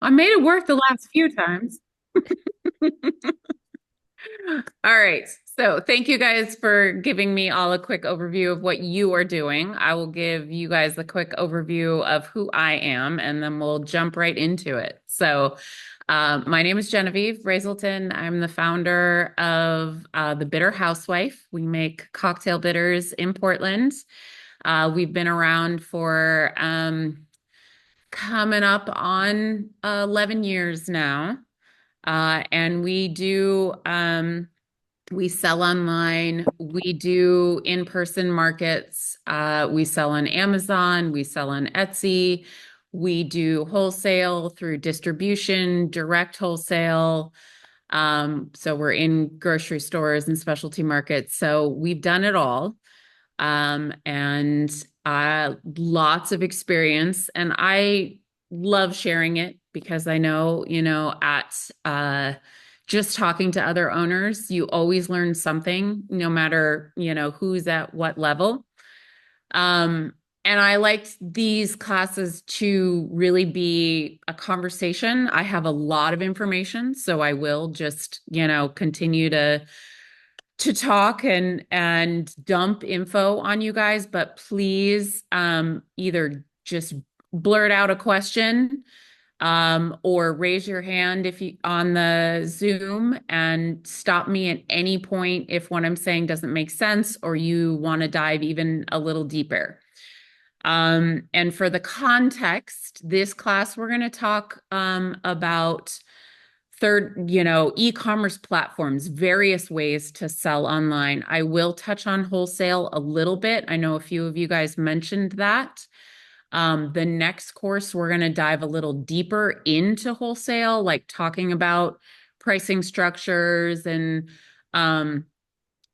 I made it work the last few times. All right. So thank you guys for giving me all a quick overview of what you are doing. I will give you guys a quick overview of who I am, and then we'll jump right into it. My name is Genevieve Brazelton. I'm the founder of the Bitter Housewife. We make cocktail bitters in Portland. We've been around for coming up on 11 years now. And we sell online, we do in-person markets, we sell on Amazon, we sell on Etsy, we do wholesale through distribution, direct wholesale. So we're in grocery stores and specialty markets. So we've done it all. And lots of experience. And I love sharing it because I know, at just talking to other owners, you always learn something, no matter, who's at what level. Um, and I liked these classes to really be a conversation. I have a lot of information, so I will just, continue to talk and dump info on you guys, but please either just blurt out a question or raise your hand if you on the Zoom and stop me at any point if what I'm saying doesn't make sense or you want to dive even a little deeper. And for the context, this class we're going to talk about e-commerce platforms, various ways to sell online. I will touch on wholesale a little bit. I know a few of you guys mentioned that. The next course, we're going to dive a little deeper into wholesale, like talking about pricing structures and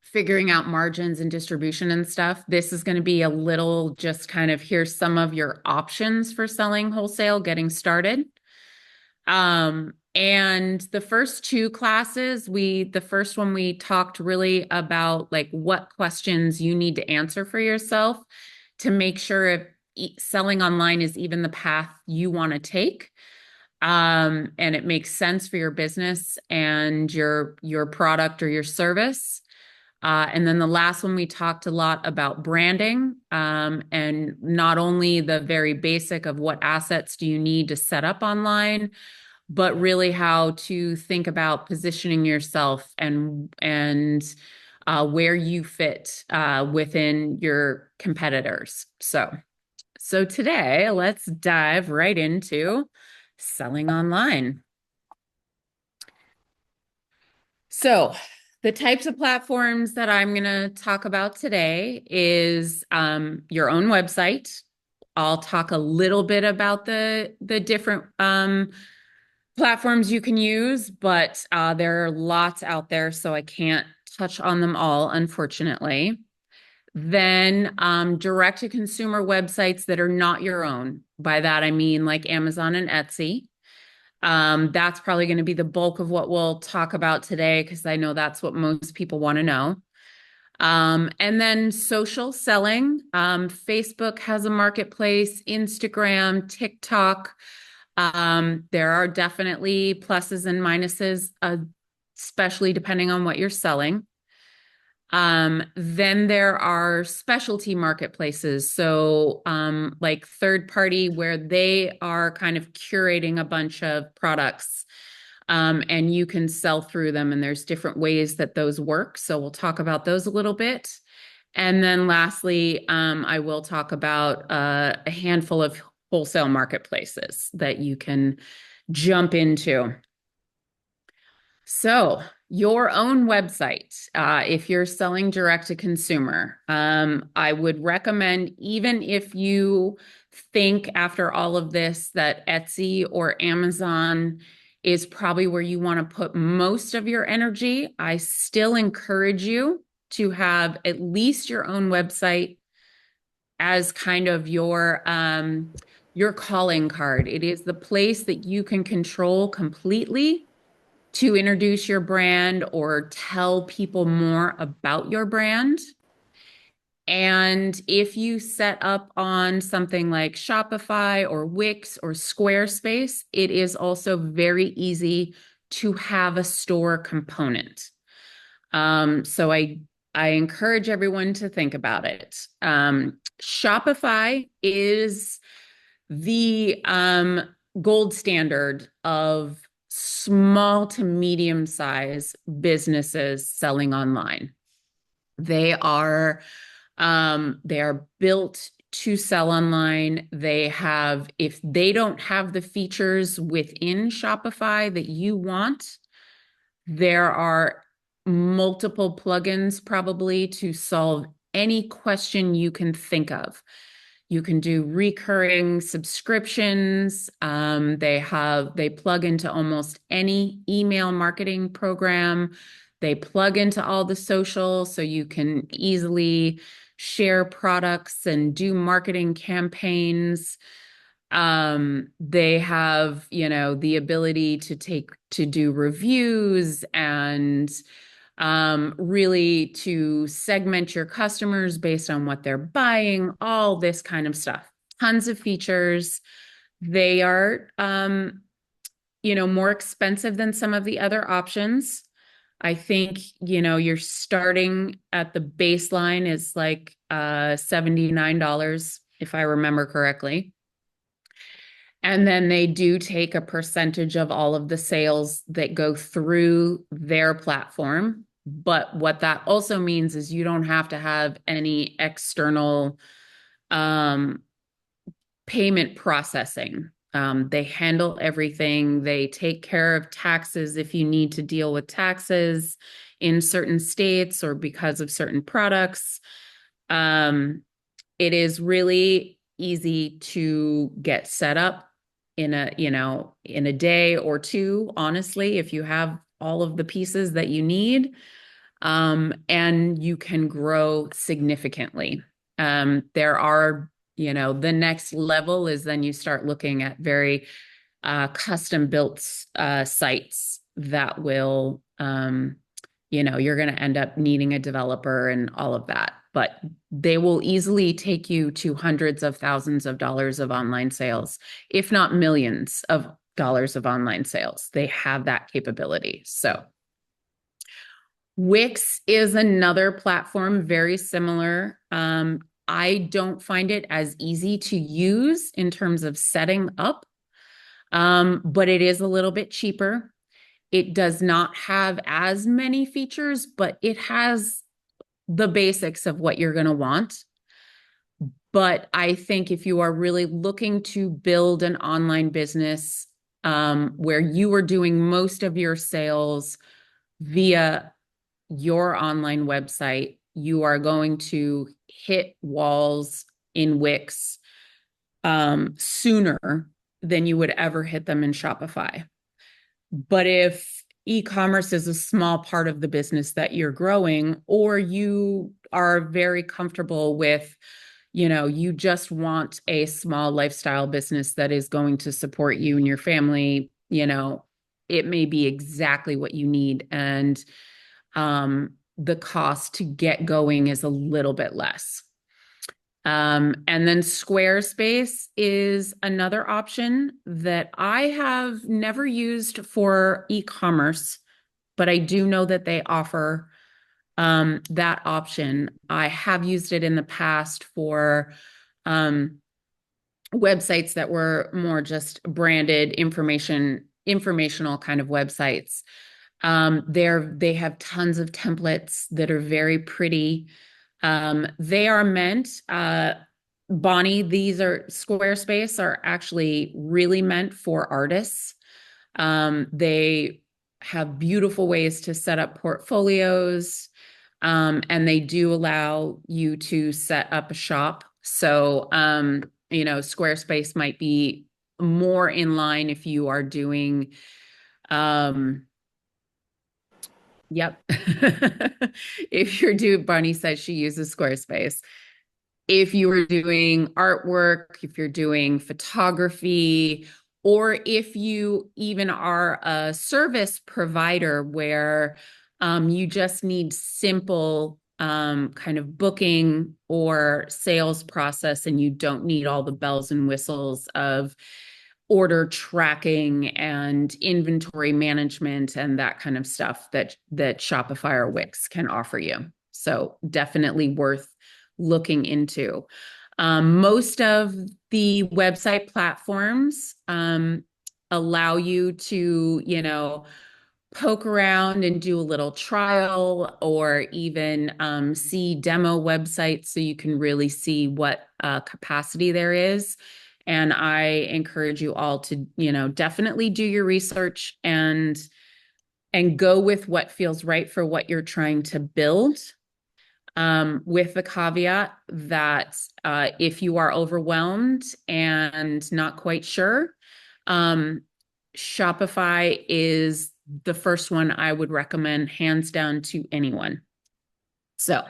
figuring out margins and distribution and stuff. This is going to be a little just kind of here's some of your options for selling wholesale, getting started. And the first two classes, the first one we talked really about like what questions you need to answer for yourself to make sure if selling online is even the path you want to take. And it makes sense for your business and your product or your service. And then the last one, we talked a lot about branding, and not only the very basic of what assets do you need to set up online, but really how to think about positioning yourself and where you fit within your competitors. So today, let's dive right into selling online. So the types of platforms that I'm going to talk about today is your own website. I'll talk a little bit about the different platforms you can use, but there are lots out there, so I can't touch on them all, unfortunately. Then direct to consumer websites that are not your own. By that, I mean like Amazon and Etsy. That's probably going to be the bulk of what we'll talk about today because I know that's what most people want to know. And then social selling. Facebook has a marketplace, Instagram, TikTok. There are definitely pluses and minuses, especially depending on what you're selling. Then there are specialty marketplaces. So, like third party, where they are kind of curating a bunch of products, and you can sell through them. And there's different ways that those work. So we'll talk about those a little bit. And then lastly, I will talk about a handful of wholesale marketplaces that you can jump into. So, your own website, if you're selling direct to consumer, I would recommend, even if you think after all of this that Etsy or Amazon is probably where you want to put most of your energy, I still encourage you to have at least your own website as kind of your calling card. It is the place that you can control completely to introduce your brand or tell people more about your brand. And if you set up on something like Shopify or Wix or Squarespace, it is also very easy to have a store component. So I encourage everyone to think about it. Shopify is the gold standard of small to medium size businesses selling online. They are they are built to sell online. They have, if they don't have the features within Shopify that you want, there are multiple plugins probably to solve any question you can think of. You can do recurring subscriptions. They plug into almost any email marketing program. They plug into all the social, so you can easily share products and do marketing campaigns. They have, the ability to do reviews and really to segment your customers based on what they're buying, all this kind of stuff. Tons of features. They are, more expensive than some of the other options. I think, you're starting at the baseline is like $79, if I remember correctly. And then they do take a percentage of all of the sales that go through their platform. But what that also means is you don't have to have any external payment processing. They handle everything. They take care of taxes if you need to deal with taxes in certain states or because of certain products. It is really easy to get set up in a day or two, honestly, if you have all of the pieces that you need, and you can grow significantly. There are, the next level is then you start looking at very custom built sites that will, you're going to end up needing a developer and all of that. But they will easily take you to hundreds of thousands of dollars of online sales, if not millions of dollars of online sales. They have that capability. So Wix is another platform very similar. I don't find it as easy to use in terms of setting up, but it is a little bit cheaper. It does not have as many features, but it has the basics of what you're going to want. But I think if you are really looking to build an online business where you are doing most of your sales via your online website, you are going to hit walls in Wix sooner than you would ever hit them in Shopify. But if e-commerce is a small part of the business that you're growing, or you are very comfortable with, you just want a small lifestyle business that is going to support you and your family, it may be exactly what you need. And the cost to get going is a little bit less. And then Squarespace is another option that I have never used for e-commerce, but I do know that they offer that option. I have used it in the past for websites that were more just branded informational kind of websites. They have tons of templates that are very pretty. They are meant, Bonnie, Squarespace are actually really meant for artists. They have beautiful ways to set up portfolios, and they do allow you to set up a shop. So, Squarespace might be more in line if you are doing, yep. Bonnie says she uses Squarespace. If you are doing artwork, if you're doing photography, or if you even are a service provider where you just need simple kind of booking or sales process, and you don't need all the bells and whistles of order tracking and inventory management and that kind of stuff that Shopify or Wix can offer you. So definitely worth looking into. Most of the website platforms allow you to, poke around and do a little trial, or even see demo websites so you can really see what capacity there is. And I encourage you all to, definitely do your research and go with what feels right for what you're trying to build. With the caveat that if you are overwhelmed and not quite sure, Shopify is the first one I would recommend, hands down, to anyone. So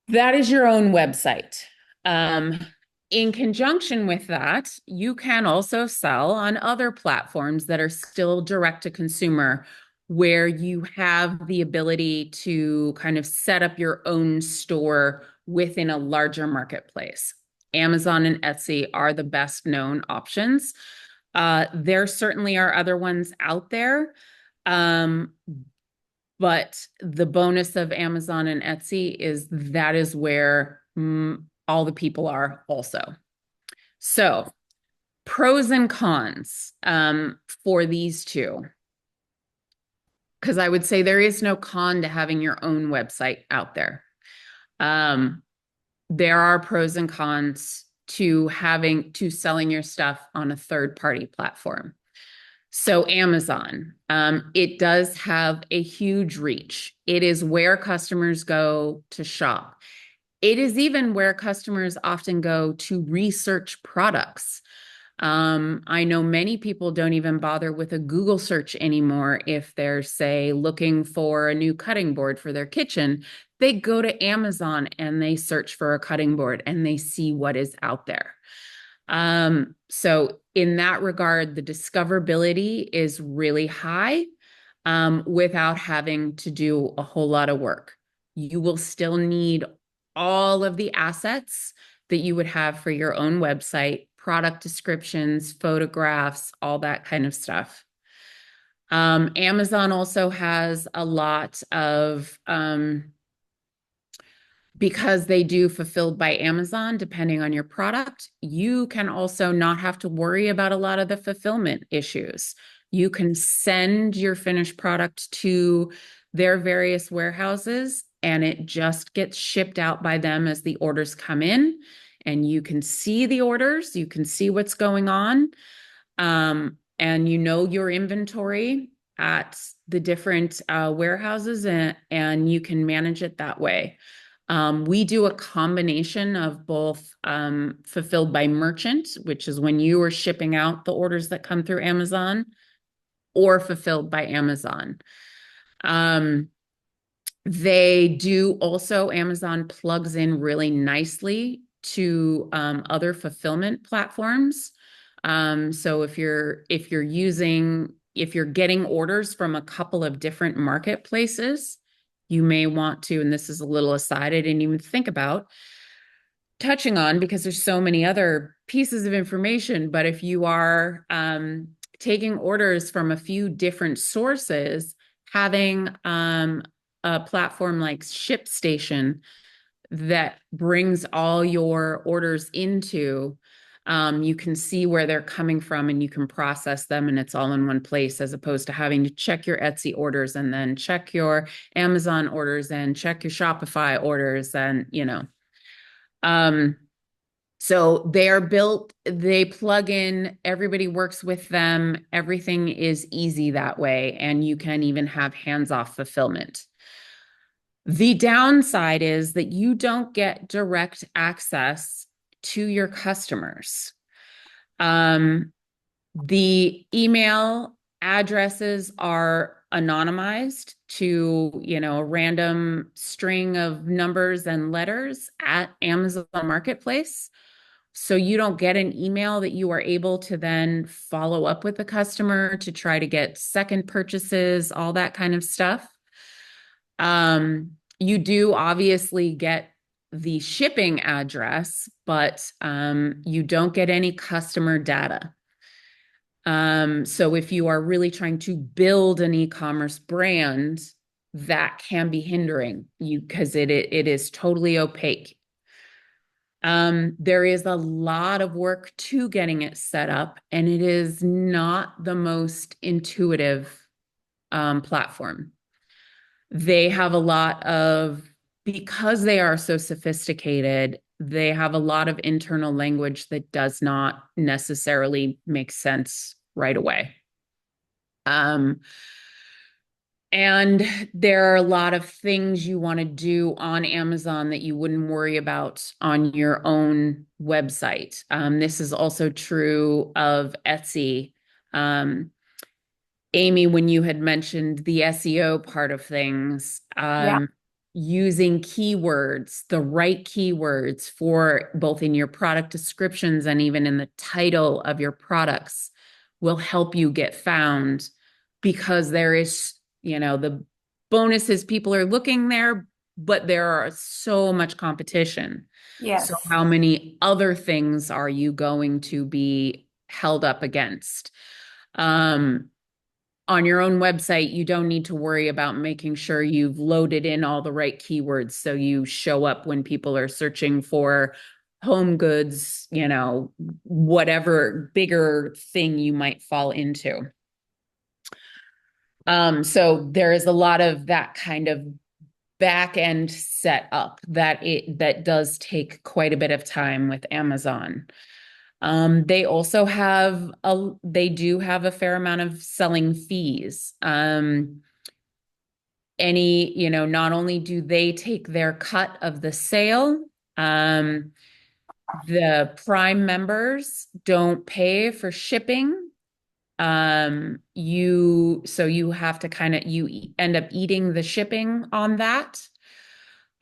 that is your own website. In conjunction with that, you can also sell on other platforms that are still direct to consumer, where you have the ability to kind of set up your own store within a larger marketplace. Amazon and Etsy are the best known options. There certainly are other ones out there. But the bonus of Amazon and Etsy is that is where all the people are also. So pros and cons for these two. Because I would say there is no con to having your own website out there. There are pros and cons to selling your stuff on a third-party platform. So Amazon, it does have a huge reach. It is where customers go to shop. It is even where customers often go to research products. I know many people don't even bother with a Google search anymore if they're, say, looking for a new cutting board for their kitchen. They go to Amazon and they search for a cutting board and they see what is out there. So in that regard, the discoverability is really high without having to do a whole lot of work. You will still need all of the assets that you would have for your own website, product descriptions, photographs, all that kind of stuff. Amazon also has a lot of because they do fulfilled by Amazon, depending on your product, you can also not have to worry about a lot of the fulfillment issues. You can send your finished product to their various warehouses and it just gets shipped out by them as the orders come in. And you can see the orders, you can see what's going on, and you know your inventory at the different warehouses, and you can manage it that way. We do a combination of both fulfilled by merchant, which is when you are shipping out the orders that come through Amazon, or fulfilled by Amazon. They do also, Amazon plugs in really nicely to other fulfillment platforms. So if you're getting orders from a couple of different marketplaces, you may want to, and this is a little aside I didn't even think about touching on because there's so many other pieces of information, but if you are taking orders from a few different sources, having a platform like ShipStation that brings all your orders into, you can see where they're coming from and you can process them, and it's all in one place, as opposed to having to check your Etsy orders and then check your Amazon orders and check your Shopify orders, and so they are built, they plug in, everybody works with them, everything is easy that way, and you can even have hands-off fulfillment. The downside is that you don't get direct access to your customers. The email addresses are anonymized to, a random string of numbers and letters at Amazon Marketplace. So you don't get an email that you are able to then follow up with the customer to try to get second purchases, all that kind of stuff. You do obviously get the shipping address, but you don't get any customer data. So if you are really trying to build an e-commerce brand, that can be hindering you because it is totally opaque. There is a lot of work to getting it set up, and it is not the most intuitive platform. They have a lot of, because they are so sophisticated, they have a lot of internal language that does not necessarily make sense right away. Um, and there are a lot of things you want to do on Amazon that you wouldn't worry about on your own website. This is also true of Etsy. Um, Amy, when you had mentioned the SEO part of things, Yeah. using keywords, the right keywords for both in your product descriptions and even in the title of your products will help you get found because there is, the bonuses people are looking there, but there are so much competition. So Yes. how many other things are you going to be held up against? Um, on your own website, you don't need to worry about making sure you've loaded in all the right keywords so you show up when people are searching for home goods, whatever bigger thing you might fall into. So there is a lot of that kind of back end set up that does take quite a bit of time with Amazon. They also they do have a fair amount of selling fees. Not only do they take their cut of the sale, um, the Prime members don't pay for shipping. So you have to end up eating the shipping on that.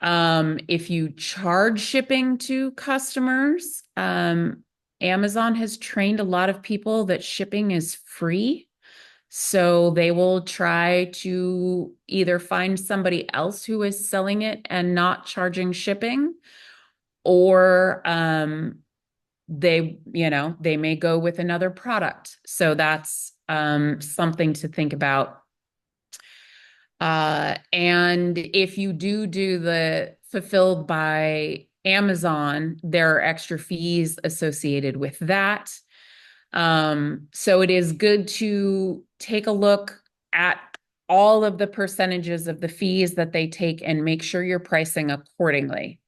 If you charge shipping to customers, Amazon has trained a lot of people that shipping is free. So they will try to either find somebody else who is selling it and not charging shipping, or they may go with another product. So that's something to think about. And if you do the fulfilled by Amazon, there are extra fees associated with that. So it is good to take a look at all of the percentages of the fees that they take and make sure you're pricing accordingly.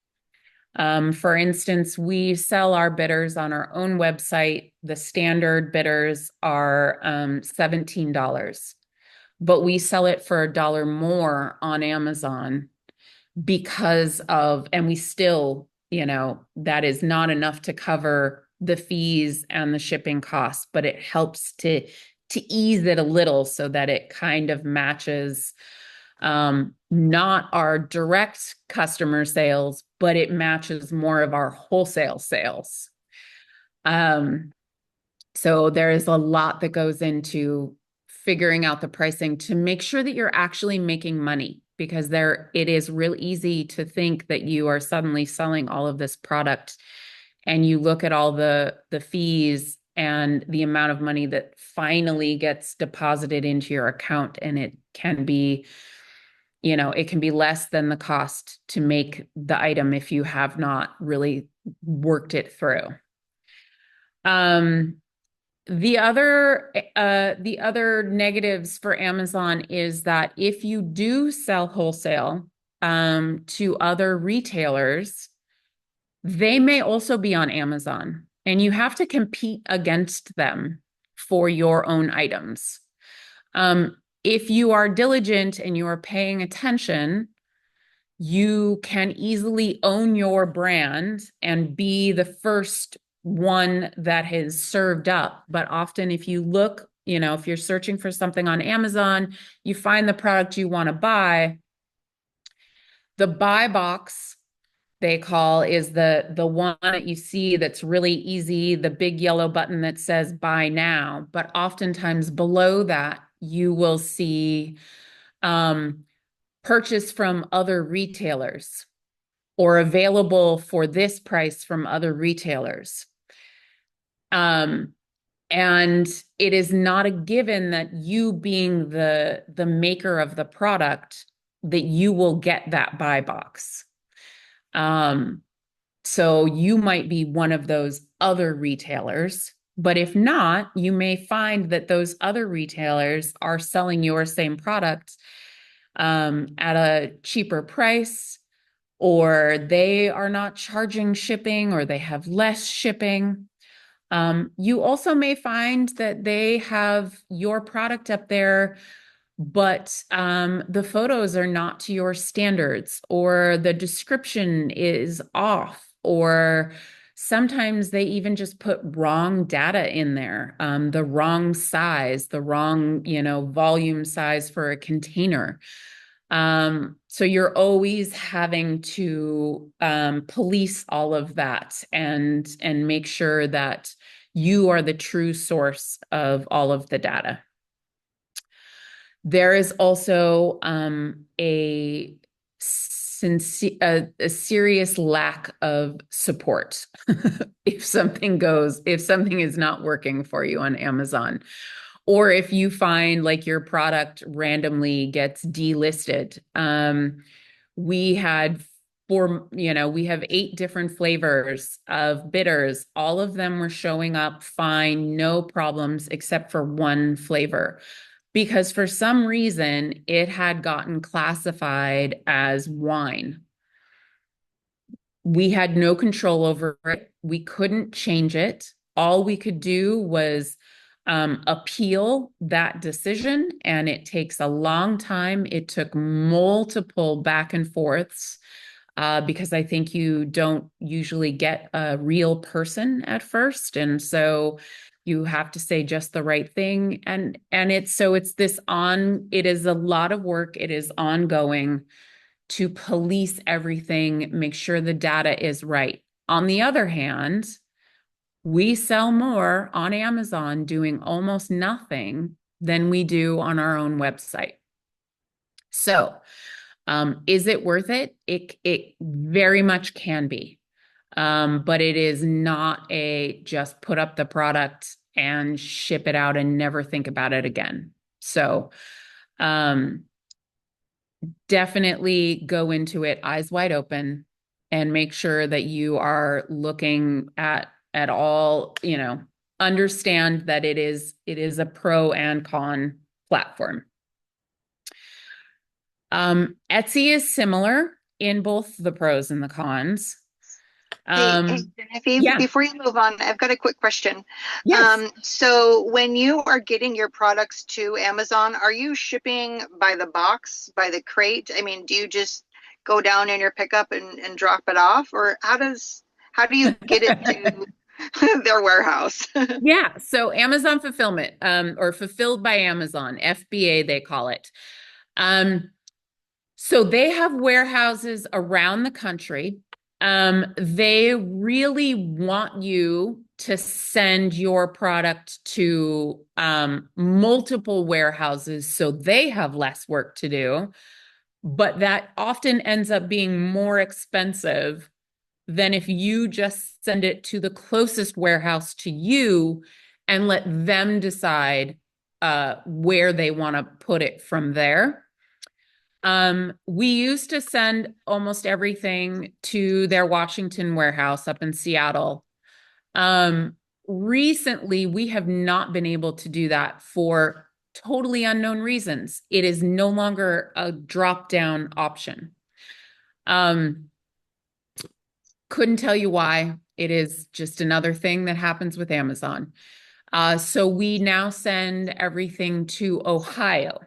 For instance, we sell our bitters on our own website. The standard bitters are $17, but we sell it for $1 more on Amazon and we still, that is not enough to cover the fees and the shipping costs, but it helps to ease it a little so that it kind of matches not our direct customer sales, but it matches more of our wholesale sales. Um, so there is a lot that goes into figuring out the pricing to make sure that you're actually making money, because it is real easy to think that you are suddenly selling all of this product and you look at all the fees and the amount of money that finally gets deposited into your account, and it can be less than the cost to make the item if you have not really worked it through. Um, the other negatives for Amazon is that if you do sell wholesale to other retailers, they may also be on Amazon, and you have to compete against them for your own items. If you are diligent and you are paying attention, you can easily own your brand and be the first one that is served up. But often, if you look, if you're searching for something on Amazon, you find the product you want to buy, the buy box they call is the one that you see that's really easy, the big yellow button that says buy now. But oftentimes below that, you will see um, purchase from other retailers or available for this price from other retailers. And it is not a given that you being the maker of the product, that you will get that buy box. So you might be one of those other retailers, but if not, you may find that those other retailers are selling your same product at a cheaper price, or they are not charging shipping, or they have less shipping. You also may find that they have your product up there, but the photos are not to your standards, or the description is off, or sometimes they even just put wrong data in there, the wrong size, the wrong, volume size for a container. So you're always having to police all of that and make sure that you are the true source of all of the data. There is also a serious lack of support if something is not working for you on Amazon, or if you find like your product randomly gets delisted. We had we have 8 different flavors of bitters. All of them were showing up fine, no problems, except for one flavor, because for some reason it had gotten classified as wine. We had no control over it. We couldn't change it. All we could do was appeal that decision, and it takes a long time. It took multiple back and forths because I think you don't usually get a real person at first, and so you have to say just the right thing. And it is a lot of work. It is ongoing to police everything, make sure the data is right. On the other hand, we sell more on Amazon doing almost nothing than we do on our own website. So, is it worth it? It very much can be. But it is not a just put up the product and ship it out and never think about it again. So, definitely go into it eyes wide open and make sure that you are looking at all, understand that it is a pro and con platform. Etsy is similar in both the pros and the cons. Hey, Genevieve, Yeah. before you move on, I've got a quick question. Yes. So when you are getting your products to Amazon, are you shipping by the box, by the crate? I mean, do you just go down in your pickup and drop it off, or how do you get it to their warehouse? Yeah. So Amazon fulfillment, or fulfilled by Amazon, FBA, they call it. So they have warehouses around the country. They really want you to send your product to multiple warehouses so they have less work to do, but that often ends up being more expensive than if you just send it to the closest warehouse to you and let them decide where they want to put it from there. We used to send almost everything to their Washington warehouse up in Seattle. Recently, we have not been able to do that for totally unknown reasons. It is no longer a drop-down option. Couldn't tell you why. It is just another thing that happens with Amazon. So we now send everything to Ohio,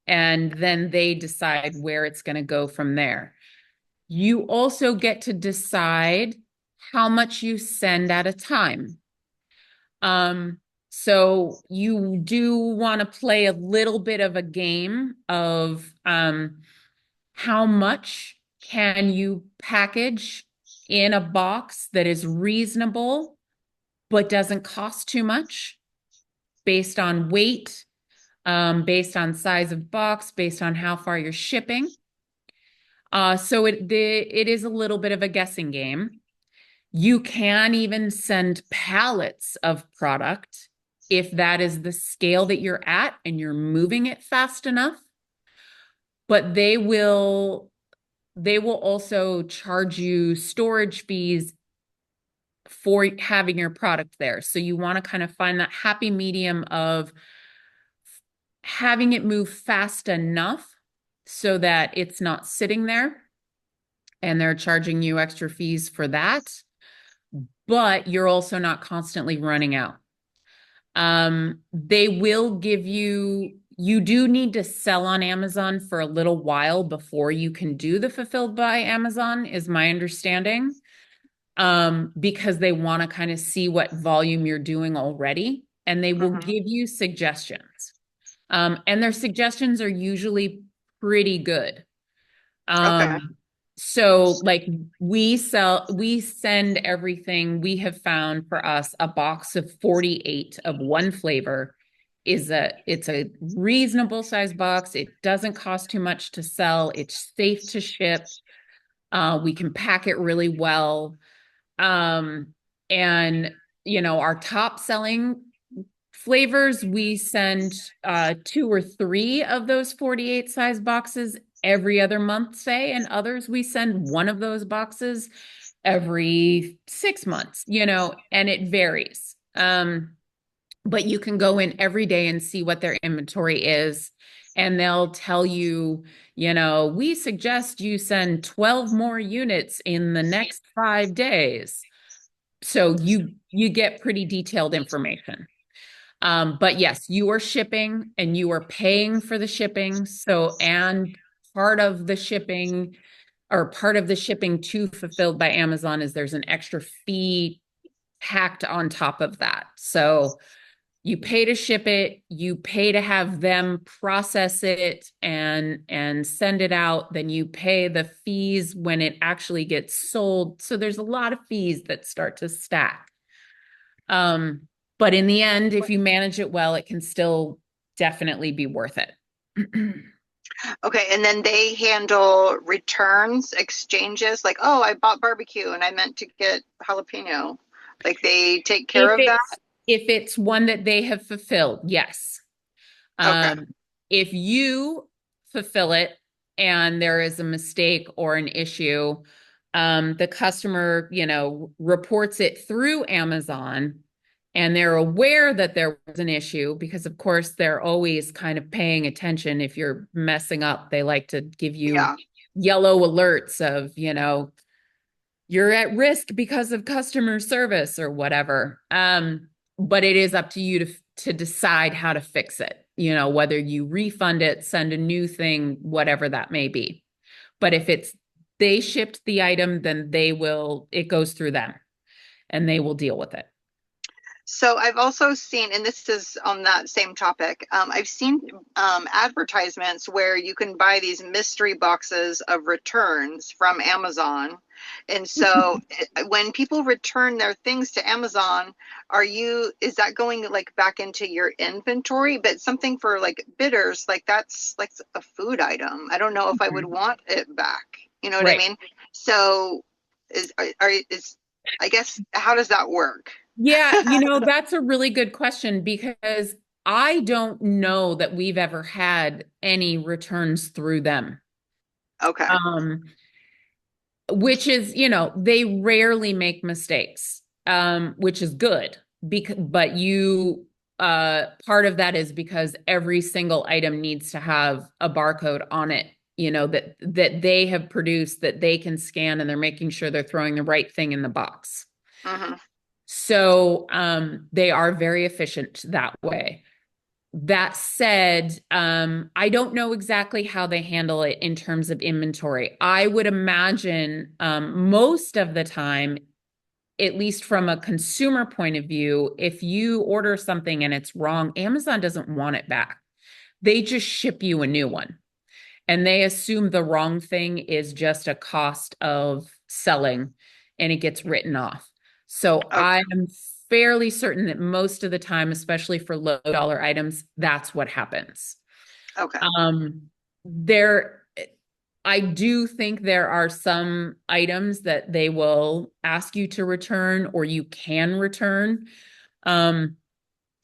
and then they decide where it's going to go from there. You also get to decide how much you send at a time. So you do want to play a little bit of a game of how much can you package in a box that is reasonable but doesn't cost too much, based on weight, based on size of box, based on how far you're shipping. So it is a little bit of a guessing game. You can even send pallets of product if that is the scale that you're at and you're moving it fast enough, but they will also charge you storage fees for having your product there. So you want to kind of find that happy medium of having it move fast enough so that it's not sitting there and they're charging you extra fees for that, but you're also not constantly running out. They will give you, you do need to sell on Amazon for a little while before you can do the fulfilled by Amazon, is my understanding. Because they want to kind of see what volume you're doing already, and they will Hmm. give you suggestions. And their suggestions are usually pretty good. Okay. So like we send everything. We have found for us a box of 48 of one flavor it's a reasonable size box. It doesn't cost too much to sell. It's safe to ship. We can pack it really well. Um, and our top selling flavors, we send two or three of those 48 size boxes every other month, say, and others we send one of those boxes every 6 months, and it varies. But you can go in every day and see what their inventory is, and they'll tell you, we suggest you send 12 more units in the next 5 days. So you get pretty detailed information. But yes, you are shipping and you are paying for the shipping. So, and part of the shipping part of the shipping to Fulfilled by Amazon is there's an extra fee tacked on top of that. So you pay to ship it, you pay to have them process it and send it out, then you pay the fees when it actually gets sold. So there's a lot of fees that start to stack. Um, but in the end, if you manage it well, it can still definitely be worth it. Okay, and then they handle returns, exchanges, like, oh, I bought barbecue and I meant to get jalapeno. Like they take If care of that? it's if it's one that they have fulfilled, yes. Okay. Um, if you fulfill it and there is a mistake or an issue, the customer, reports it through Amazon and they're aware that there was an issue because, of course, they're always kind of paying attention. If you're messing up, they like to give you Yeah. yellow alerts of, you're at risk because of customer service or whatever. But it is up to you to decide how to fix it, whether you refund it, send a new thing, whatever that may be. But if it's they shipped the item, then it goes through them and they will deal with it. So I've also seen, and this is on that same topic, I've seen advertisements where you can buy these mystery boxes of returns from Amazon. And so when people return their things to Amazon, is that going like back into your inventory? But something for like bitters, like that's like a food item. I don't know if I would Mhm. want it back. You know what I Right. mean? So is I guess how does that work? Yeah, that's a really good question because I don't know that we've ever had any returns through them. Okay. Um, which is, they rarely make mistakes, which is good. But part of that is because every single item needs to have a barcode on it, that they have produced that they can scan and they're making sure they're throwing the right thing in the box. Hmm. So they are very efficient that way. That said, I don't know exactly how they handle it in terms of inventory. I would imagine most of the time, at least from a consumer point of view, if you order something and it's wrong, Amazon doesn't want it back. They just ship you a new one. And they assume the wrong thing is just a cost of selling and it gets written off. So Okay. I'm fairly certain that most of the time, especially for low dollar items, that's what happens. Okay. Um, there, I do think there are some items that they will ask you to return or you can return. Um,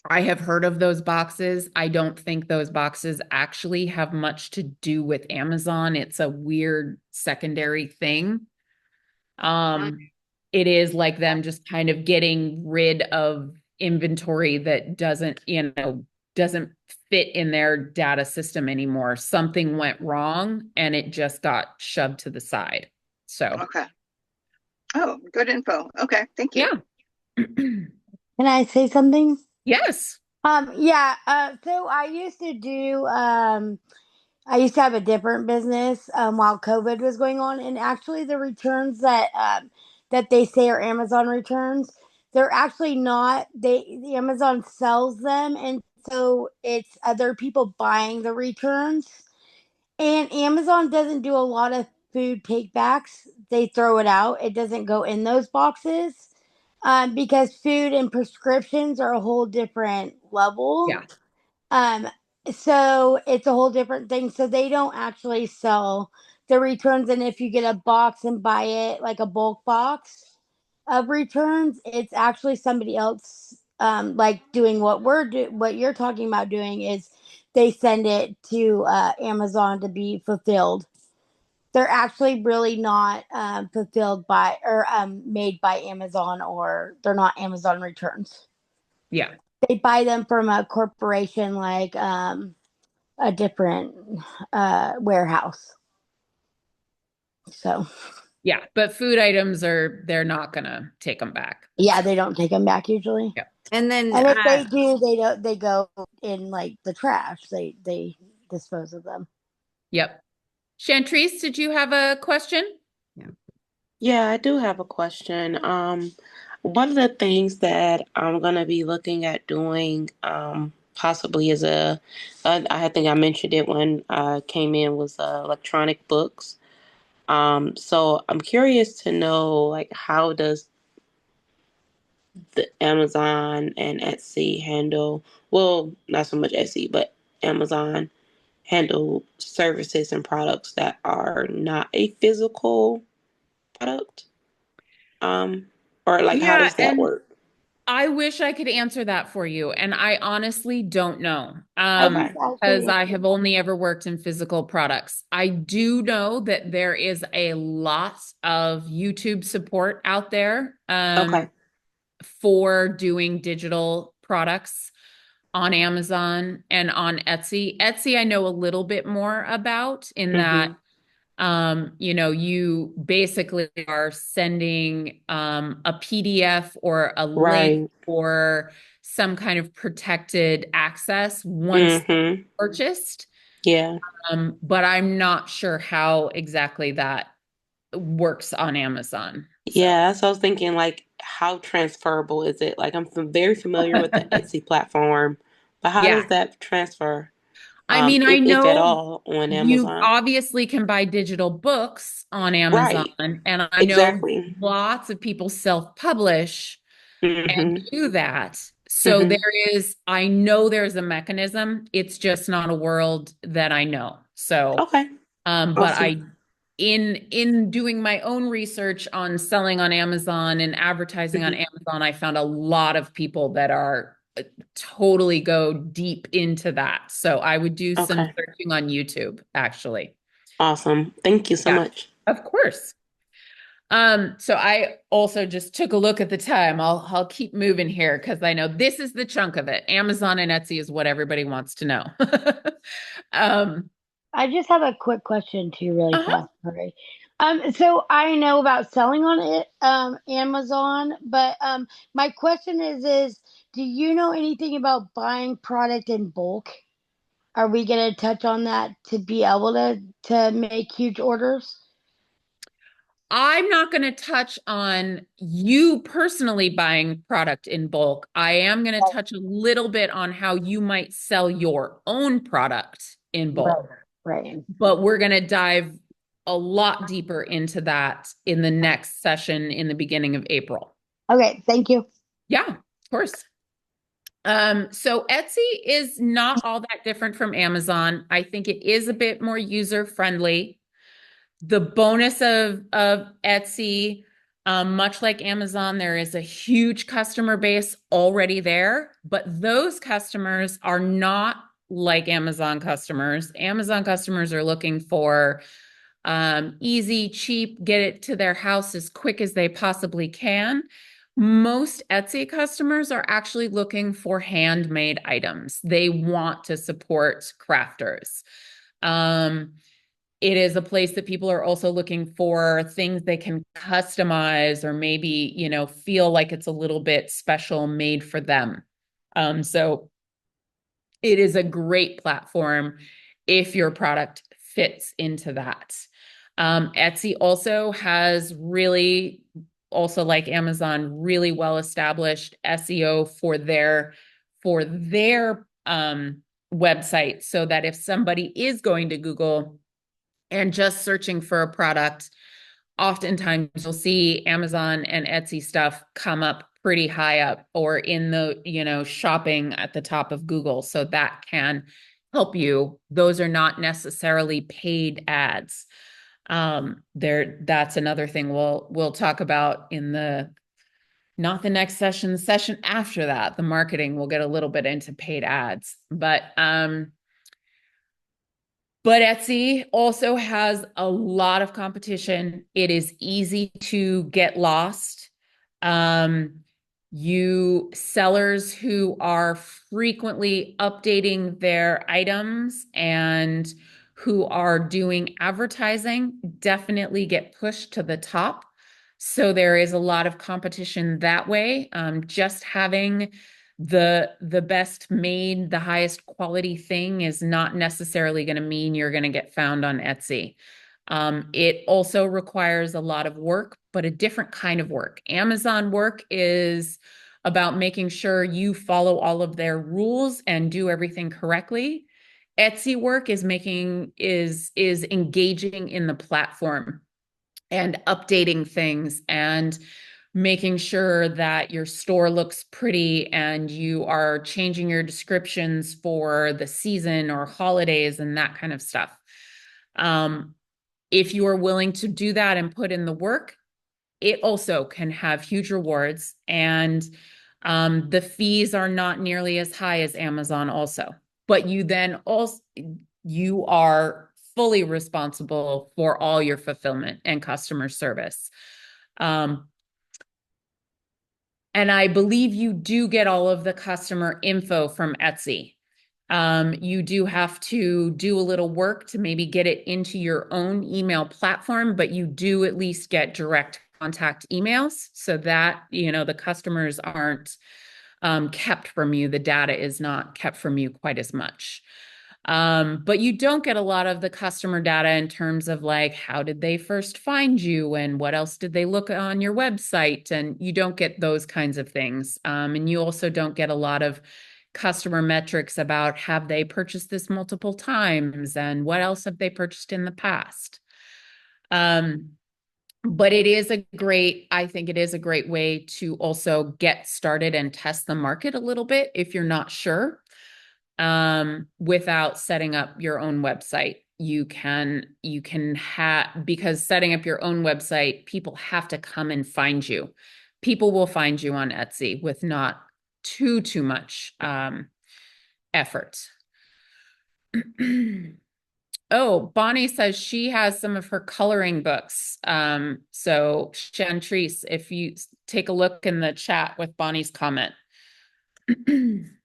I have heard of those boxes. I don't think those boxes actually have much to do with Amazon. It's a weird secondary thing. Mm, Um, it is like them just kind of getting rid of inventory that doesn't fit in their data system anymore. Something went wrong and it just got shoved to the side. So, okay. Oh, good info. Okay, thank you. yeah. Can I say something? Yes. Yeah, so I used to have a different business while COVID was going on, and actually the returns that they say are Amazon returns, they're actually not. The Amazon sells them, and so it's other people buying the returns. And Amazon doesn't do a lot of food takebacks. They throw it out. It doesn't go in those boxes because food and prescriptions are a whole different level. Yeah. Um, so it's a whole different thing. So they don't actually sell the returns. And if you get a box and buy it like a bulk box of returns, it's actually somebody else like doing what you're talking about doing is they send it to Amazon to be fulfilled. They're actually really not fulfilled by or made by Amazon, or they're not Amazon returns. Yeah. They buy them from a corporation like a different warehouse. So Yeah. But food items they're not gonna take them back. yeah, they don't take them back usually. Yeah. And then And if they do, they don't. They go in like the trash. They dispose of them. Yep. Chantrice, did you have a question? yeah. Yeah, I do have a question. One of the things that I'm gonna be looking at doing, possibly is I think I mentioned it when I came in, was electronic books. So I'm curious to know, like, how does the Amazon and Etsy handle, well, not so much Etsy, but Amazon handle services and products that are not a physical product? Um, or like, how Yeah, does that and work? I wish I could answer that for you, and I honestly don't know. I just Okay. Because actually I have only ever worked in physical products. I do know that there is a lot of YouTube support out there Okay. for doing digital products on Amazon and on Etsy. Etsy, I know a little bit more about in that Mm-hmm. you basically are sending a PDF or a link Right. or some kind of protected access once Mm-hmm. purchased. Yeah. But I'm not sure how exactly that works on Amazon. So Yeah. So I was thinking, like, how transferable is it? Like, very familiar with the Etsy platform, but how yeah. does that transfer, I mean, I if at know all, on you Amazon? obviously can buy digital books on Amazon, Right. and I know Exactly. lots of people self-publish and Mm-hmm. do that. So Mm-hmm. I know there's a mechanism. It's just not a world that I know. So, Okay. but Awesome. in doing my own research on selling on Amazon and advertising on Mm-hmm. Amazon, I found a lot of people that are totally go deep into that. So I would do some Okay. searching on YouTube, actually. Awesome. Thank you so Yeah, much. of course. So I also just took a look at the time. I'll keep moving here because I know this is the chunk of it. Amazon and Etsy is what everybody wants to know. um, I just have a quick question too, really uh-huh. fast. Sorry. So I know about selling on it, Amazon, but my question is, do you know anything about buying product in bulk? Are we going to touch on that to be able to make huge orders? I'm not going to touch on you personally buying product in bulk. I am going to touch a little bit on how you might sell your own product in Right, bulk, right. but we're going to dive a lot deeper into that in the next session in the beginning of April. Okay, thank you. Yeah, of course. So Etsy is not all that different from Amazon. I think it is a bit more user friendly. The bonus of Etsy, much like Amazon, there is a huge customer base already there, but those customers are not like Amazon customers. Amazon customers are looking for easy, cheap, get it to their house as quick as they possibly can. Most Etsy customers are actually looking for handmade items. They want to support crafters. It is a place that people are also looking for things they can customize or maybe, feel like it's a little bit special made for them. So it is a great platform if your product fits into that. Etsy also has really, also like Amazon, really well-established SEO for their website, so that if somebody is going to Google and just searching for a product, oftentimes you'll see Amazon and Etsy stuff come up pretty high up or in the, shopping at the top of Google. So that can help you. Those are not necessarily paid ads. That's another thing we'll talk about in not the next session, the session after that. The marketing will get a little bit into paid ads. But Etsy also has a lot of competition. It is easy to get lost. Sellers who are frequently updating their items and who are doing advertising definitely get pushed to the top. So there is a lot of competition that way. Just having the best made, the highest quality thing is not necessarily going to mean you're going to get found on Etsy. It also requires a lot of work, but a different kind of work. Amazon work is about making sure you follow all of their rules and do everything correctly. Etsy work is engaging in the platform and updating things and making sure that your store looks pretty and you are changing your descriptions for the season or holidays and that kind of stuff. If you are willing to do that and put in the work, it also can have huge rewards, and the fees are not nearly as high as Amazon also. But you are fully responsible for all your fulfillment and customer service. And I believe you do get all of the customer info from Etsy. You do have to do a little work to maybe get it into your own email platform, but you do at least get direct contact emails so that, the customers aren't kept from you. The data is not kept from you quite as much. But you don't get a lot of the customer data in terms of like, how did they first find you and what else did they look on your website? And you don't get those kinds of things. And you also don't get a lot of customer metrics about, have they purchased this multiple times and what else have they purchased in the past? But I think it is a great way to also get started and test the market a little bit if you're not sure. Without setting up your own website. Because setting up your own website, people have to come and find you. People will find you on Etsy with not too much effort. Oh, Bonnie says she has some of her coloring books. So Chantrice, if you take a look in the chat with Bonnie's comment.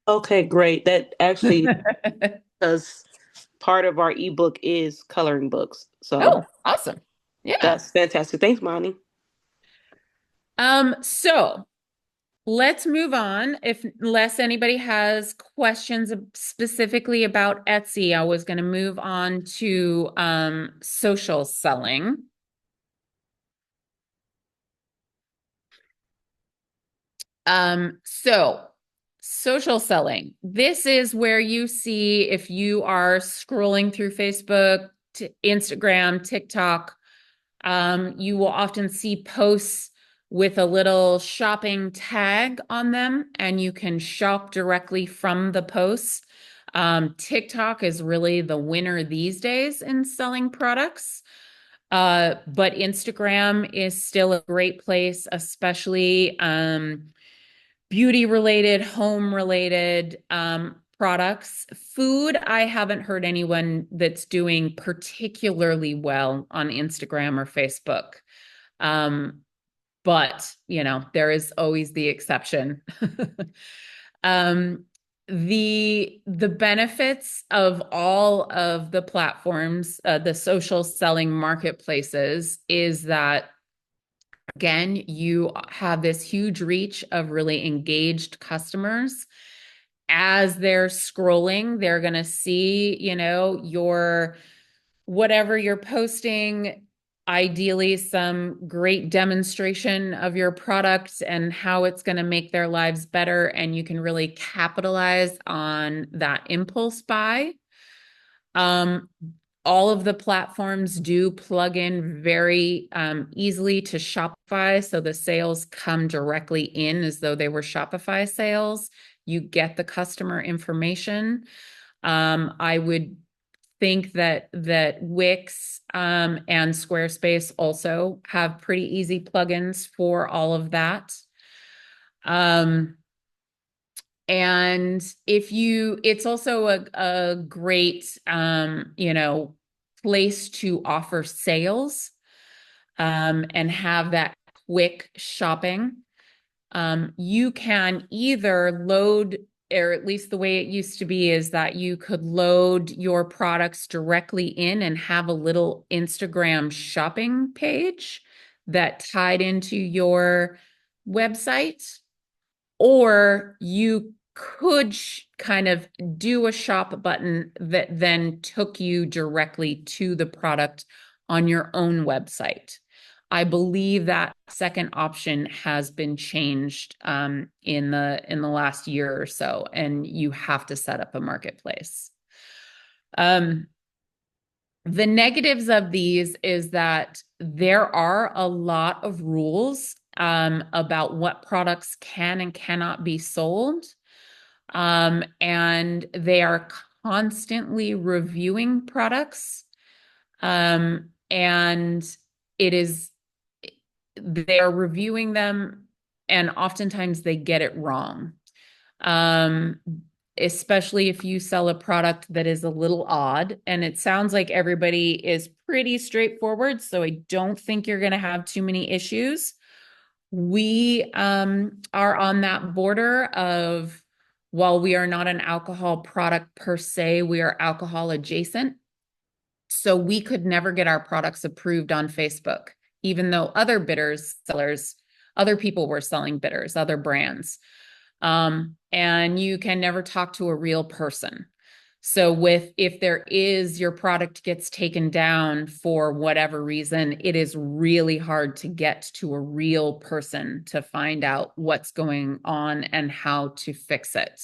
Okay, great. That actually does part of our ebook is coloring books. So Oh, awesome. Yeah. that's fantastic. Thanks, Bonnie. So let's move on. Unless anybody has questions specifically about Etsy, I was going to move on to social selling. So social selling. This is where you see, if you are scrolling through Facebook, Instagram, TikTok, you will often see posts with a little shopping tag on them, and you can shop directly from the posts. TikTok is really the winner these days in selling products. But Instagram is still a great place, especially beauty related, home related products. Food, I haven't heard anyone that's doing particularly well on Instagram or Facebook. But, there is always the exception. Um, the benefits of all of the platforms, the social selling marketplaces, is that again, you have this huge reach of really engaged customers. As they're scrolling, they're going to see, your whatever you're posting, ideally some great demonstration of your product and how it's going to make their lives better. And you can really capitalize on that impulse buy. All of the platforms do plug in very easily to Shopify. So the sales come directly in as though they were Shopify sales. You get the customer information. I would think that Wix and Squarespace also have pretty easy plugins for all of that. And it's also a great, place to offer sales and have that quick shopping. You can either load, or at least the way it used to be, is that you could load your products directly in and have a little Instagram shopping page that tied into your website, or you could kind of do a shop button that then took you directly to the product on your own website. I believe that second option has been changed in the last year or so, and you have to set up a marketplace. The negatives of these is that there are a lot of rules about what products can and cannot be sold. And they are constantly reviewing products. And they are reviewing them, and oftentimes they get it wrong. Especially if you sell a product that is a little odd. And it sounds like everybody is pretty straightforward, so I don't think you're going to have too many issues. We are on that border of, while we are not an alcohol product per se, we are alcohol adjacent. So we could never get our products approved on Facebook, even though other bitters sellers, other people were selling bitters, other brands. And you can never talk to a real person. So if your product gets taken down for whatever reason, it is really hard to get to a real person to find out what's going on and how to fix it.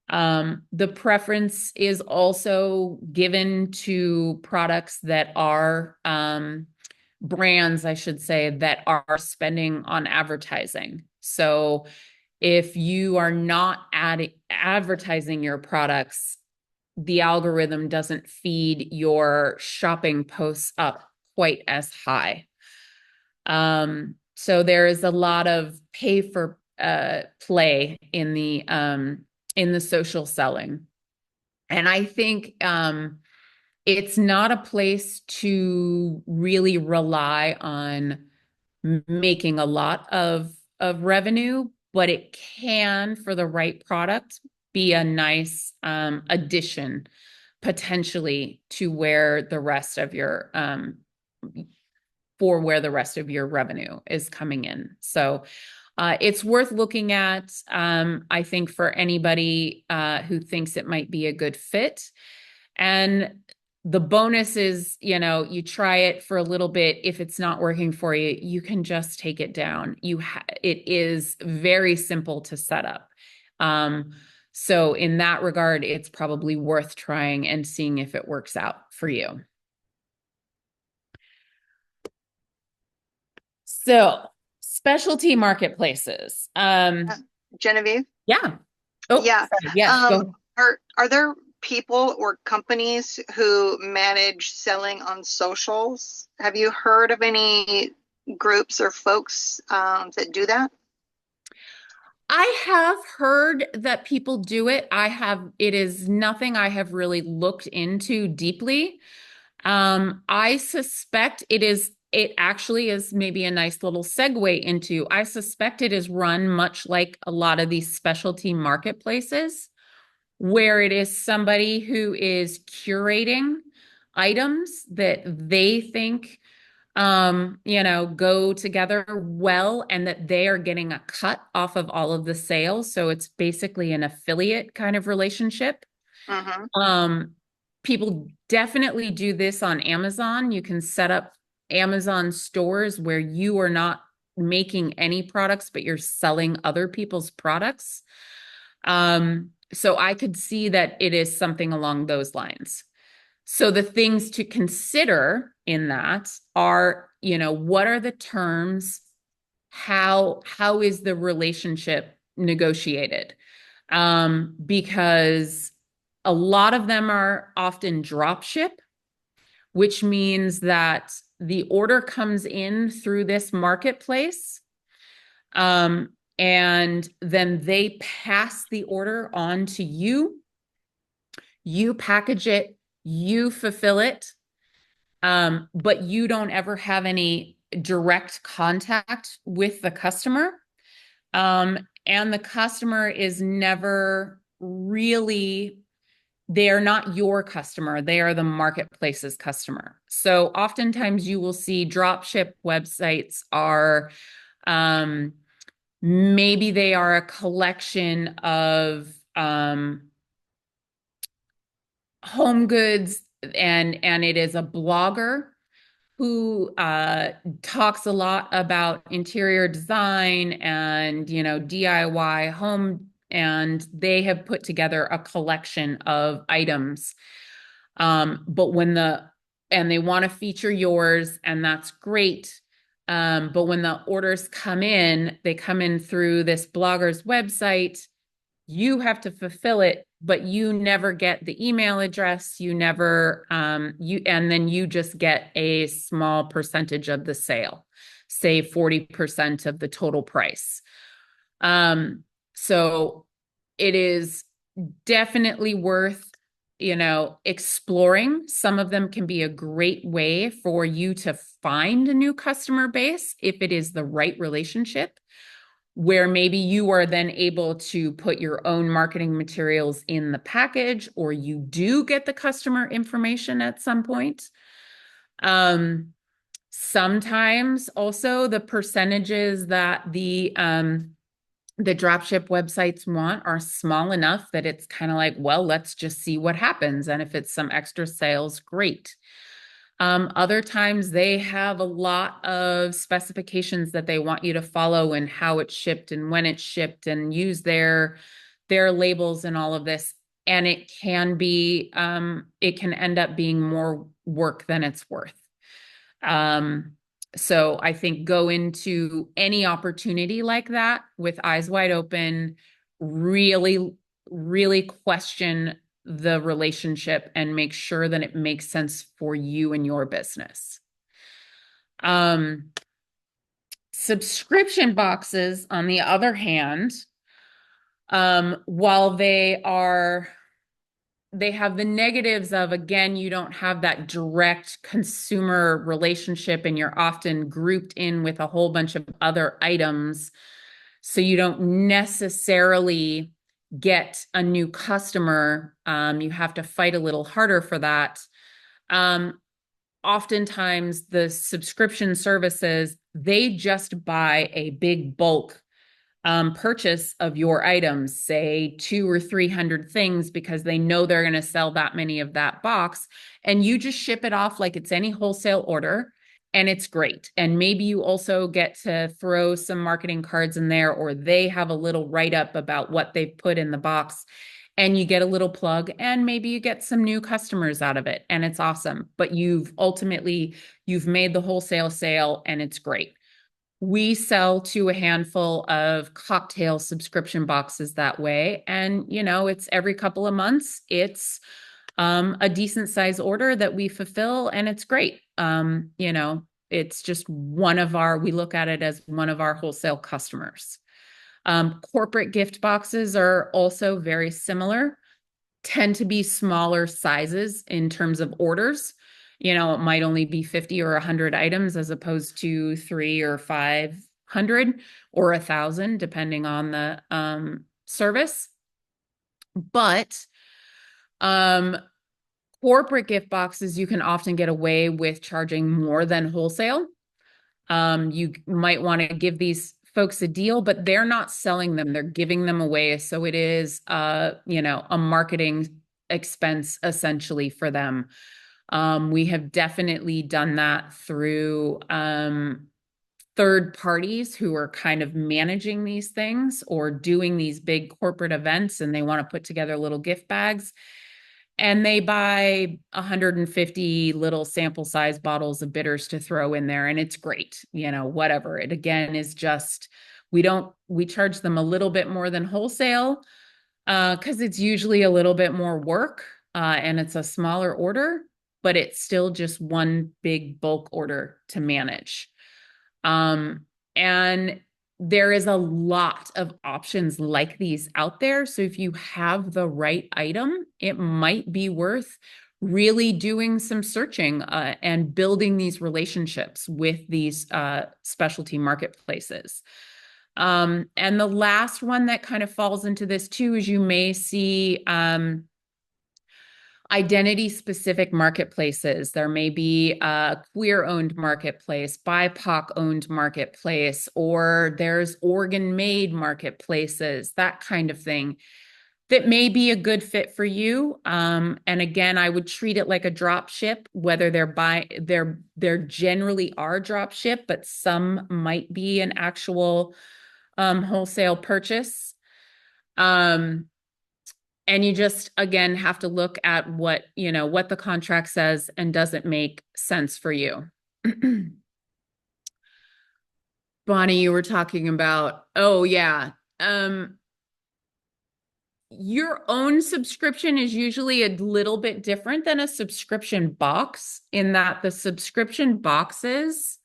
The preference is also given to products that are brands, I should say, that are spending on advertising. So if you are not advertising your products, the algorithm doesn't feed your shopping posts up quite as high. So there is a lot of pay for play in the social selling. And I think it's not a place to really rely on making a lot of revenue, but it can, for the right product, be a nice addition potentially to where the rest of your revenue is coming in. So it's worth looking at, I think, for anybody who thinks it might be a good fit. And the bonus is, you try it for a little bit. If it's not working for you, you can just take it down. It is very simple to set up. So in that regard, it's probably worth trying and seeing if it works out for you. So specialty marketplaces. Genevieve? Yeah. Oh, Yeah. sorry. Yes. Go ahead. Are there people or companies who manage selling on socials? Have you heard of any groups or folks that do that? I have heard that people do it. It is nothing I have really looked into deeply. I suspect it actually is maybe a nice little segue into, I suspect it is run much like a lot of these specialty marketplaces, where it is somebody who is curating items that they think go together well, and that they are getting a cut off of all of the sales. So it's basically an affiliate kind of relationship. Mm-hmm. People definitely do this on Amazon. You can set up Amazon stores where you are not making any products, but you're selling other people's products. So I could see that it is something along those lines. So the things to consider in that are, what are the terms? How is the relationship negotiated? Because a lot of them are often drop ship, which means that the order comes in through this marketplace, and then they pass the order on to you. You package it, you fulfill it, but you don't ever have any direct contact with the customer. And the customer is never really, they are not your customer. They are the marketplace's customer. So oftentimes you will see dropship websites are, maybe they are a collection of home goods, and it is a blogger who talks a lot about interior design and DIY home, and they have put together a collection of items. And they want to feature yours, and that's great. But when the orders come in, they come in through this blogger's website. You have to fulfill it, but you never get the email address. You never, and then you just get a small percentage of the sale, say 40% of the total price. So it is definitely worth, exploring. Some of them can be a great way for you to find a new customer base if it is the right relationship, where maybe you are then able to put your own marketing materials in the package, or you do get the customer information at some point. Sometimes also the percentages that the dropship websites want are small enough that it's kind of like, well, let's just see what happens. And if it's some extra sales, great. Other times they have a lot of specifications that they want you to follow, and how it's shipped and when it's shipped, and use their labels and all of this. And it can end up being more work than it's worth. So I think go into any opportunity like that with eyes wide open, really, really question the relationship and make sure that it makes sense for you and your business. Subscription boxes, on the other hand, while they have the negatives of, again, you don't have that direct consumer relationship, and you're often grouped in with a whole bunch of other items. So you don't necessarily get a new customer. You have to fight a little harder for that. Oftentimes the subscription services, they just buy a big bulk purchase of your items, say 200 or 300 things, because they know they're going to sell that many of that box, and you just ship it off like it's any wholesale order, and it's great. And maybe you also get to throw some marketing cards in there, or they have a little write-up about what they've put in the box, and you get a little plug, and maybe you get some new customers out of it, and it's awesome. But you've made the wholesale sale, and it's great. We sell to a handful of cocktail subscription boxes that way. And, it's every couple of months. It's a decent size order that we fulfill, and it's great. It's just we look at it as one of our wholesale customers. Corporate gift boxes are also very similar, tend to be smaller sizes in terms of orders. It might only be 50 or 100 items as opposed to 300 or 500 or 1,000, depending on the service. But corporate gift boxes, you can often get away with charging more than wholesale. You might want to give these folks a deal, but they're not selling them. They're giving them away. So it is, a marketing expense essentially for them. We have definitely done that through third parties who are kind of managing these things or doing these big corporate events, and they want to put together little gift bags. And they buy 150 little sample size bottles of bitters to throw in there. And it's great, whatever. It again is just, we charge them a little bit more than wholesale because it's usually a little bit more work and it's a smaller order, but it's still just one big bulk order to manage. And there is a lot of options like these out there. So if you have the right item, it might be worth really doing some searching and building these relationships with these specialty marketplaces. And the last one that kind of falls into this too is you may see identity-specific marketplaces. There may be a queer-owned marketplace, BIPOC-owned marketplace, or there's organ-made marketplaces, that kind of thing, that may be a good fit for you. And again, I would treat it like a drop ship, whether there generally are drop ship, but some might be an actual wholesale purchase. And you just, again, have to look at what the contract says and does it make sense for you. Bonnie, you were talking about, oh yeah. Your own subscription is usually a little bit different than a subscription box in that the subscription boxes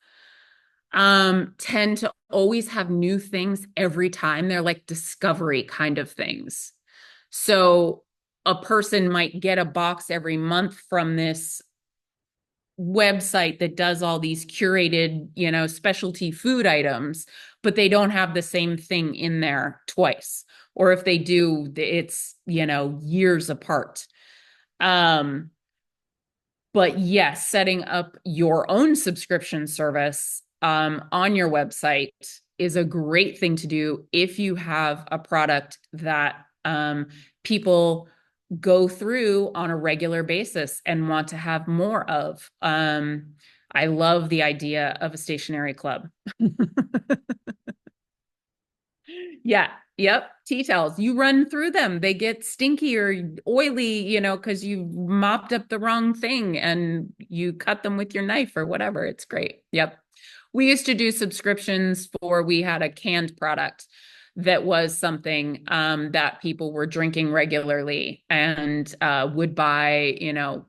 tend to always have new things every time. They're like discovery kind of things. So a person might get a box every month from this website that does all these curated, specialty food items, but they don't have the same thing in there twice. Or if they do, it's, years apart. But yes, setting up your own subscription service on your website is a great thing to do if you have a product that people go through on a regular basis and want to have more of. I love the idea of a stationery club. Yeah. Yep. Tea towels. You run through them. They get stinky or oily, because you mopped up the wrong thing and you cut them with your knife or whatever. It's great. Yep. We used to do subscriptions we had a canned product that was something that people were drinking regularly and would buy.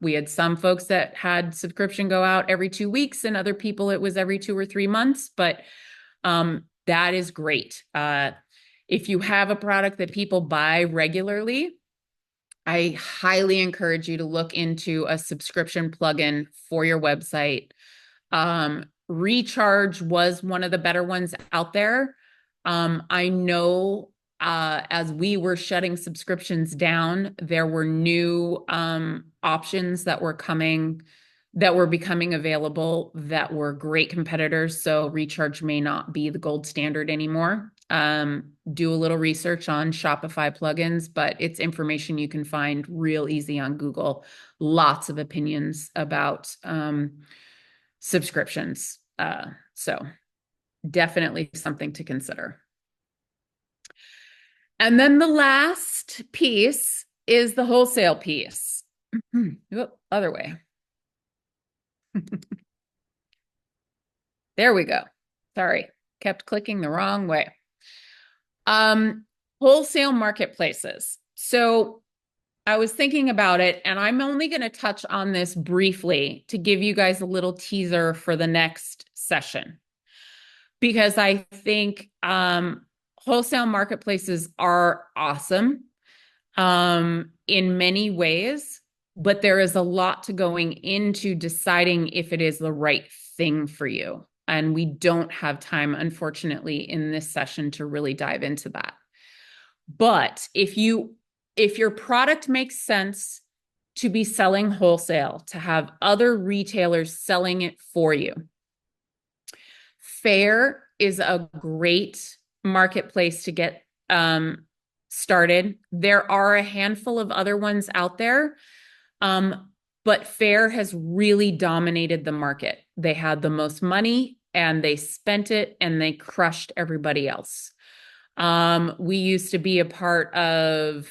We had some folks that had subscription go out every 2 weeks, and other people it was every 2 or 3 months. But that is great. If you have a product that people buy regularly, I highly encourage you to look into a subscription plugin for your website. Recharge was one of the better ones out there. I know as we were shutting subscriptions down, there were new options that were becoming available that were great competitors. So Recharge may not be the gold standard anymore. Do a little research on Shopify plugins, but it's information you can find real easy on Google. Lots of opinions about subscriptions. So definitely something to consider. And then the last piece is the wholesale piece. Other way. There we go. Sorry. kept clicking the wrong way. Wholesale marketplaces. So I was thinking about it, and I'm only going to touch on this briefly to give you guys a little teaser for the next session, because I think wholesale marketplaces are awesome in many ways, but there is a lot to going into deciding if it is the right thing for you. And we don't have time, unfortunately, in this session to really dive into that. But if your product makes sense to be selling wholesale, to have other retailers selling it for you, Fair is a great marketplace to get started. There are a handful of other ones out there, but Fair has really dominated the market. They had the most money and they spent it and they crushed everybody else. We used to be a part of,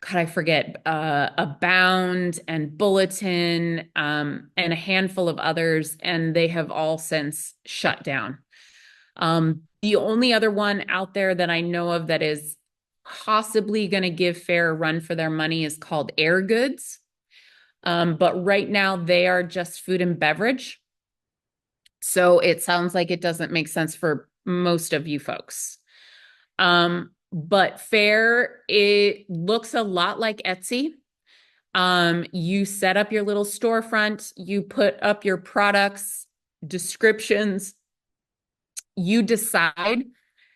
God, I forget, Abound and Bulletin, and a handful of others, and they have all since shut down. The only other one out there that I know of that is possibly going to give Fair a run for their money is called Air Goods. But right now they are just food and beverage. So it sounds like it doesn't make sense for most of you folks. But Fair, it looks a lot like Etsy. You set up your little storefront, you put up your products, descriptions, you decide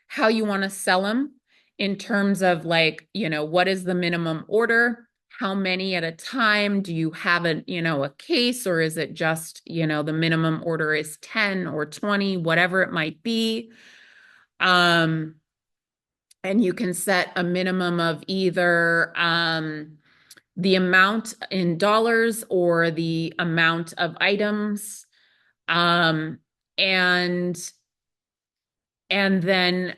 how you want to sell them in terms of like, what is the minimum order? How many at a time? Do you have a case, or is it just, the minimum order is 10 or 20, whatever it might be. And you can set a minimum of either the amount in dollars or the amount of items. And then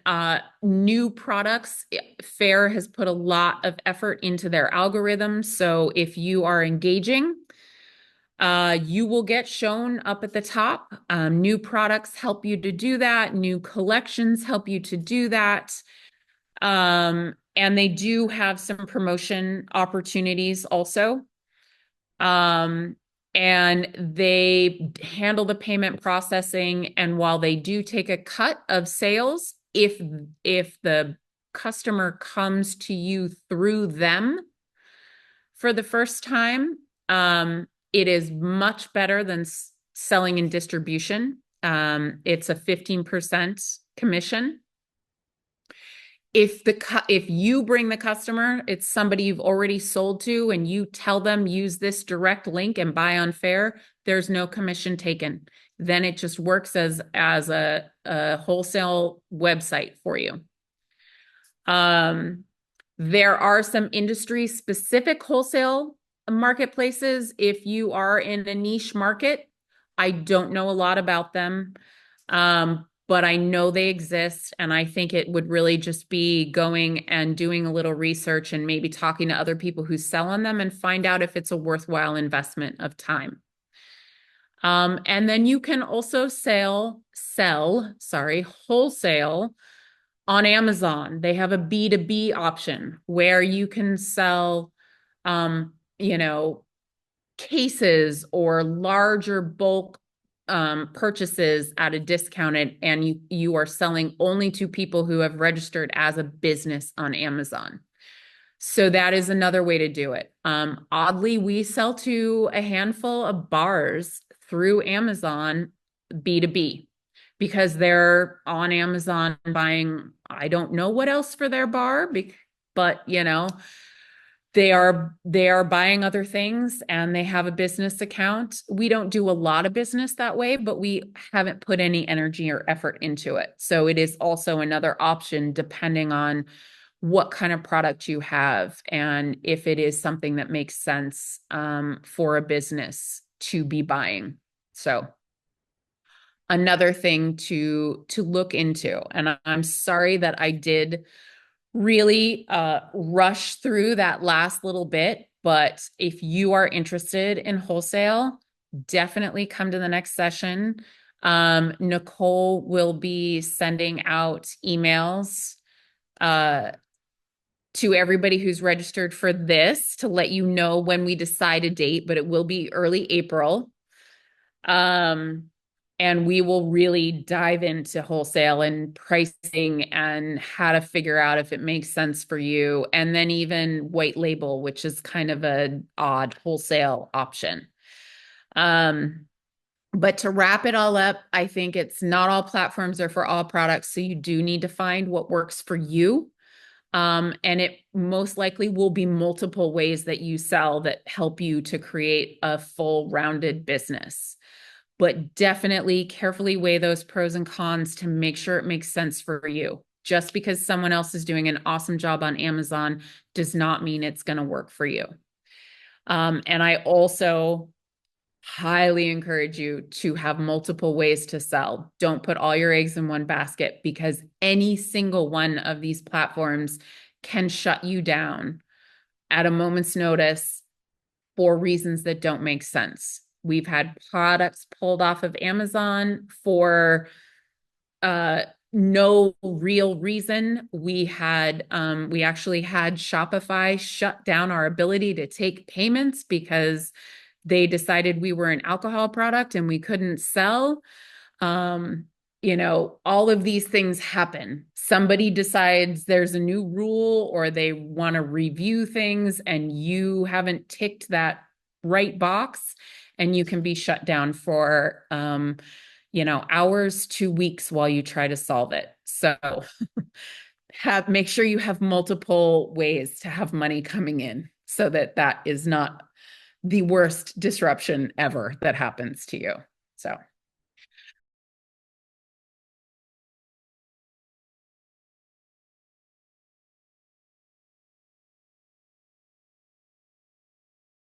new products, Fair has put a lot of effort into their algorithms. So if you are engaging, you will get shown up at the top. New products help you to do that. New collections help you to do that. And they do have some promotion opportunities also. And they handle the payment processing. And while they do take a cut of sales, if the customer comes to you through them for the first time, it is much better than selling in distribution. It's a 15% commission. If you bring the customer, it's somebody you've already sold to, and you tell them use this direct link and buy on Fair, there's no commission taken. Then it just works as a wholesale website for you. There are some industry specific wholesale marketplaces. If you are in a niche market, I don't know a lot about them. But I know they exist, and I think it would really just be going and doing a little research and maybe talking to other people who sell on them and find out if it's a worthwhile investment of time. And then you can also sell wholesale on Amazon. They have a B2B option where you can sell, cases or larger bulk purchases at a discounted, and you are selling only to people who have registered as a business on Amazon. So that is another way to do it. Oddly, we sell to a handful of bars through Amazon B2B because they're on Amazon buying, I don't know what else for their bar, but they are buying other things and they have a business account. We don't do a lot of business that way, but we haven't put any energy or effort into it. So it is also another option depending on what kind of product you have and if it is something that makes sense for a business to be buying. So another thing to look into. And I'm sorry that I did really rush through that last little bit. But if you are interested in wholesale, definitely come to the next session. Nicole will be sending out emails to everybody who's registered for this to let you know when we decide a date, but it will be early April. And we will really dive into wholesale and pricing and how to figure out if it makes sense for you. And then even white label, which is kind of an odd wholesale option. But to wrap it all up, I think it's not all platforms are for all products. So you do need to find what works for you. And it most likely will be multiple ways that you sell that help you to create a full rounded business. But definitely carefully weigh those pros and cons to make sure it makes sense for you. Just because someone else is doing an awesome job on Amazon does not mean it's going to work for you. And I also highly encourage you to have multiple ways to sell. Don't put all your eggs in one basket, because any single one of these platforms can shut you down at a moment's notice for reasons that don't make sense. We've had products pulled off of Amazon for no real reason. We actually had Shopify shut down our ability to take payments because they decided we were an alcohol product and we couldn't sell. All of these things happen. Somebody decides there's a new rule or they want to review things and you haven't ticked that right box, and you can be shut down for hours to weeks while you try to solve it. So make sure you have multiple ways to have money coming in so that is not the worst disruption ever that happens to you. So